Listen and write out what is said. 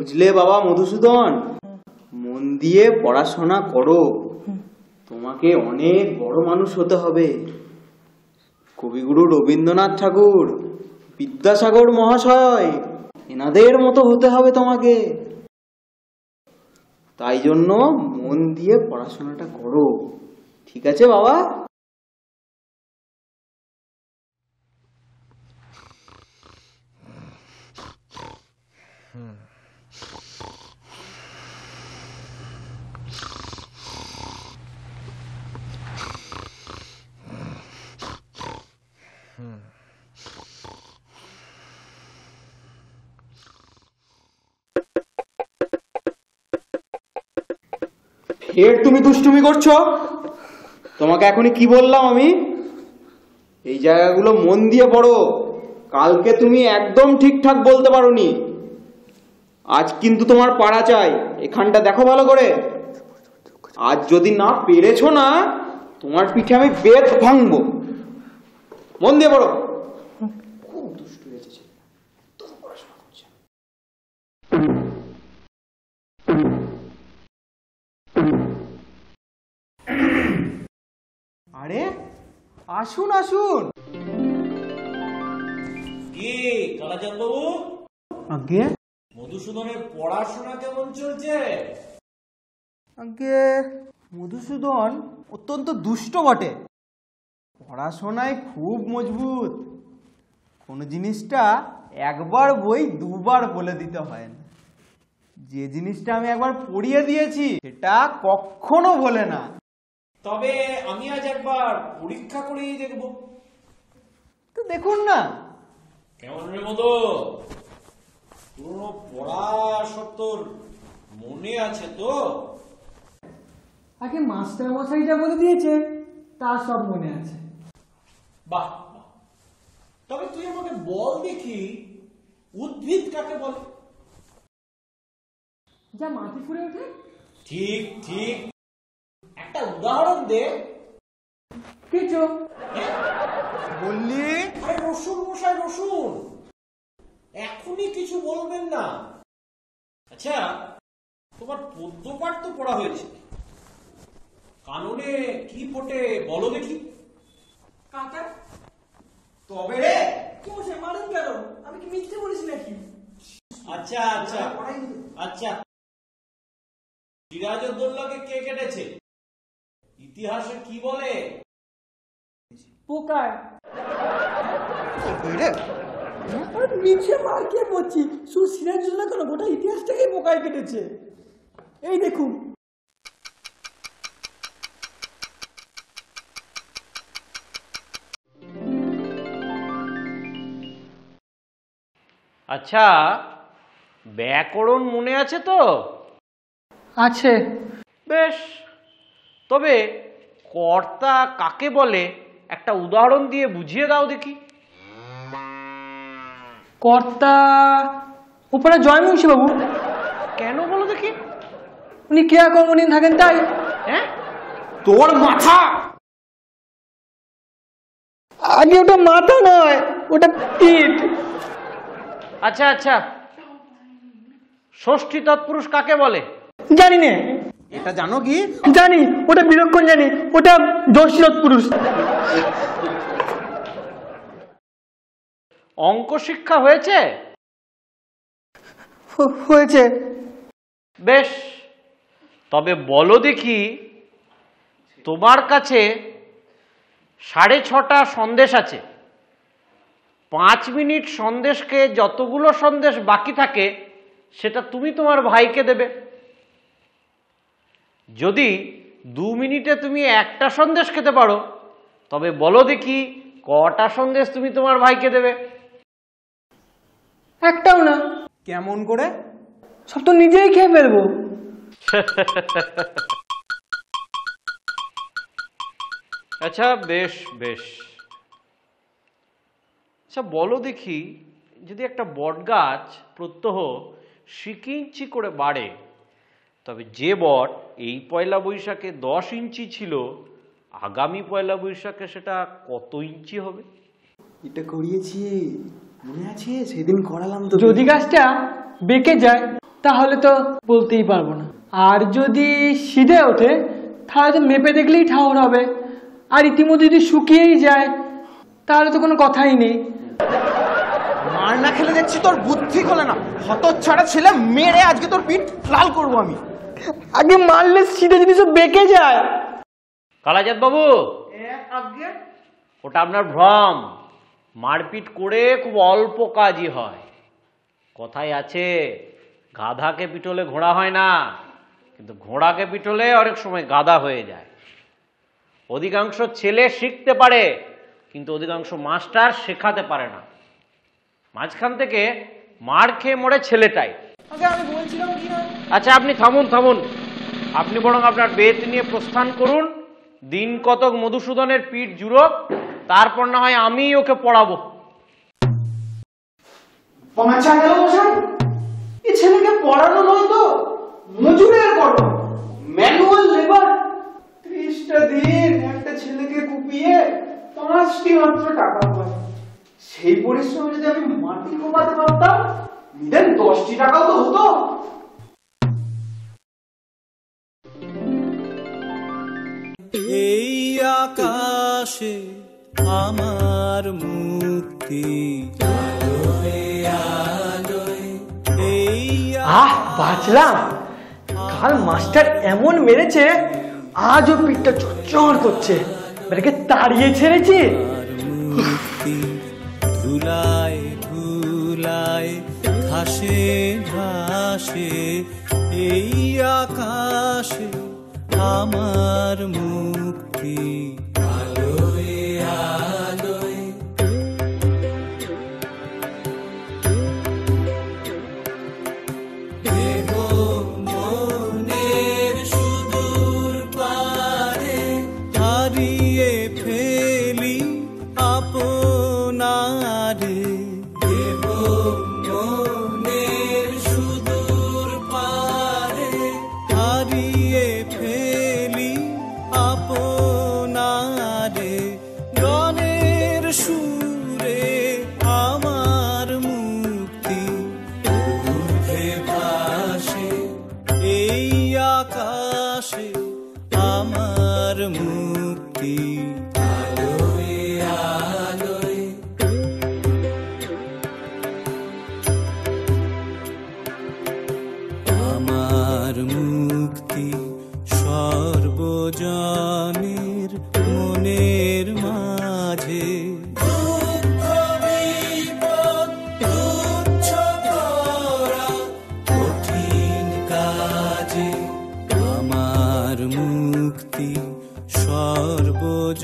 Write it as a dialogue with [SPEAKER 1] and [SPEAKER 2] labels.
[SPEAKER 1] বুঝলে বাবা মধুসূদন, মন দিয়ে পড়াশোনা করো, তোমাকে অনেক বড় মানুষ হতে হবে। কবিগুরু রবীন্দ্রনাথ ঠাকুর, বিদ্যাসাগর মহাশয়, এনাদের মতো হতে হবে তোমাকে। তাই জন্য মন দিয়ে পড়াশোনাটা করো, ঠিক আছে বাবা? ফের তুমি দুষ্টুমি করছো? তোমাকে এখনই কি বললাম আমি? এই জায়গাগুলো মন দিয়ে পড়ো। কালকে তুমি একদম ঠিকঠাক বলতে পারোনি। আজ কিন্তু তোমার পারা চাই। এখানটা দেখো ভালো করে। আজ যদি না পেরেছো না, তোমার পিঠে আমি বেত ভাঙবো। মন দিয়ে পড়ো। খুব দুষ্টু হয়েছে, পড়াশোনা করছে। আরে আসুন আসুন।
[SPEAKER 2] কি কালাচাঁদ বাবু?
[SPEAKER 1] আগে
[SPEAKER 2] মধুসূদনের পড়াশোনা কেমন চলছে?
[SPEAKER 1] আগে মধুসূদন অত্যন্ত দুষ্ট বটে, পড়াশোনায় খুব মজবুত। কোন জিনিসটা একবার বই দুবার বলে দিতে হয় না। যে জিনিসটা আমি একবার পড়িয়ে দিয়েছি সেটা কখনো ভোলে না।
[SPEAKER 2] তবে আমি আজ একবার পরীক্ষা করেই দেখব।
[SPEAKER 1] তো দেখুন না।
[SPEAKER 2] কেমন রে মধু, পুরনো পড়া সব তোর মনে আছে তো?
[SPEAKER 3] আগে মাস্টার মশাইটা বলে দিয়েছে, তা সব মনে আছে।
[SPEAKER 2] বাহ, তবে তুই আমাকে বল দেখি, উদ্ভিদ কাকে বলে?
[SPEAKER 3] যা মাটি ফুঁড়ে ওঠে।
[SPEAKER 2] ঠিক ঠিক, একটা উদাহরণ দে।
[SPEAKER 3] কিছু
[SPEAKER 1] বললি?
[SPEAKER 2] আরে রসুন মশাই, রসুন। এখনই কিছু বলবেন না। আচ্ছা, তোমার পদ্য পাঠ তো পড়া হয়েছে, কাননে কি ফোটে বলো দেখি।
[SPEAKER 3] কাকা।
[SPEAKER 2] তবে রে,
[SPEAKER 3] কি মশাই মারেন কেন? আমি কি মিথ্যে বলিস নাকি?
[SPEAKER 2] আচ্ছা আচ্ছা আচ্ছা, সিরাজউদ্দৌলাকে কে কেটেছে? ইতিহাসে কি বলে?
[SPEAKER 3] পোকার। মিছে মার কে বলছি? শুধু সিরাজউদ্দৌলা কেন, গোটা ইতিহাসটাকেই পোকায় কেটেছে। এই দেখুন।
[SPEAKER 2] আচ্ছা, ব্যাকরণ মনে আছে তো?
[SPEAKER 3] আছে।
[SPEAKER 2] বেশ, তবে কর্তা কাকে বলে একটা উদাহরণ দিয়ে বুঝিয়ে দাও দেখি।
[SPEAKER 3] কর্তা উপরে জয়মুন্সী বাবু।
[SPEAKER 2] কেন বলো দেখি?
[SPEAKER 3] উনি ক্রিয়া কর্মহীন থাকেন তাই।
[SPEAKER 2] হ্যাঁ,
[SPEAKER 1] তোর মাথা।
[SPEAKER 3] আগে ওটা মাথা নয়, ওটা পিঠ।
[SPEAKER 2] আচ্ছা আচ্ছা, ষষ্ঠী তৎপুরুষ কাকে বলে?
[SPEAKER 3] জানি না।
[SPEAKER 1] এটা জানো কি?
[SPEAKER 3] জানি, ওটা বিলক্ষণ জানি, ওটা দশরথ পুরুষ।
[SPEAKER 2] অঙ্ক শিক্ষা হয়েছে?
[SPEAKER 3] হয়েছে।
[SPEAKER 2] বেশ, তবে বলো দেখি, তোমার কাছে 6:30 সন্দেশ আছে। 5 মিনিট সন্দেশকে যতগুলো সন্দেশ বাকি থাকে সেটা তুমি তোমার ভাইকে দেবে। যদি 2 মিনিটে তুমি একটা সন্দেশ খেতে পারো, তবে বলো দেখি কটা সন্দেশ তুমি তোমার ভাইকে দেবে?
[SPEAKER 3] একটাও না।
[SPEAKER 1] কেমন করে?
[SPEAKER 3] সব তো নিজেই খেয়ে ফেলবো।
[SPEAKER 2] আচ্ছা, বেশ বেশ। আচ্ছা বলো দেখি, যদি একটা বট গাছ প্রত্যহ 1 ইঞ্চি করে বাড়ে, তবে যে বট এই পয়লা বৈশাখে 10 ইঞ্চি ছিল, আগামী পয়লা বৈশাখে সেটা কত ইঞ্চি হবে?
[SPEAKER 1] এটা করিয়েছি, মনে আছে? সেদিন করালাম তো।
[SPEAKER 3] যদি গাছটা বেঁকে যায় তাহলে তো বলতেই পারবো না। আর যদি সিধে ওঠে তাহলে তো মেপে দেখলেই ঠাউর হবে। আর ইতিমধ্যে যদি শুকিয়েই যায় তাহলে তো কোনো কথাই নেই।
[SPEAKER 1] মার না খেলে দেখছি তোর বুদ্ধি খোলে না। হতচ্ছাড়া ছেলে, মেরে আজকে তোর পিঠ লাল করবো আমি।
[SPEAKER 3] আগে মারলে সিধে জিনিস বেঁকে যায়।
[SPEAKER 2] কালাজাত বাবু, ওটা আপনার ভ্রম। মারপিট করে খুব অল্প কাজই হয়। কথাই আছে, গাধাকে পিটলে ঘোড়া হয় না, কিন্তু ঘোড়াকে পিটলে অনেক সময় গাধা হয়ে যায়। অধিকাংশ ছেলে শিখতে পারে, কিন্তু অধিকাংশ মাস্টার শেখাতে পারে না। মাঝখান থেকে মার খেয়ে মরে ছেলেটাই। আচ্ছা, আপনি থামুন থামুন। আপনি বরং আপনার বেত নিয়ে প্রস্থান করুন। দিন কতক মধুসূদনের পিঠ জুড়োক, তারপর না হয় আমি ওকে পড়াবো।
[SPEAKER 1] বাঁচা গেল মশাই। এই ছেলেকে পড়ানো নয় তো, মজুরের করো, ম্যানুয়াল লেবার। 30টা দিন একটা ছেলেকে কুপিয়ে 5টি মাত্র টাকা পায়। সেই পরিশ্রমে যদি আমি মাটি কোপাতে পারতাম, দেন 10টি টাকাও তো হতো।
[SPEAKER 4] এই আকাশে আমার মুক্তি,
[SPEAKER 3] বাঁচলাম। কাল মাস্টার এমন মেরেছে আজও পিঠটা চচ্চড় করছে। এটাকে তাড়িয়ে ছেড়েছি।
[SPEAKER 4] মুক্তি ধুলায় ধুলায় ঘাসে ঘাসে, এই আকাশে আমার মুক্তি। আলোয় আলোয় দেহ মনের সুদূর পারে হারিয়ে ফেলি আপনারে। দেহ মনের সুদূর পারে হারিয়ে ফেলি আপনারে। গানের সুরে আমার মুক্তি ঊর্ধ্বে ভাসে, এই আকাশে আমার মুক্তি। আলোয় আলোয় আমার মুক্তি সর্বজনের মনের মাঝে। দুঃখ বিপদ তুচ্ছ করা কঠিন কাজে, আমার মুক্তি সর্বজনের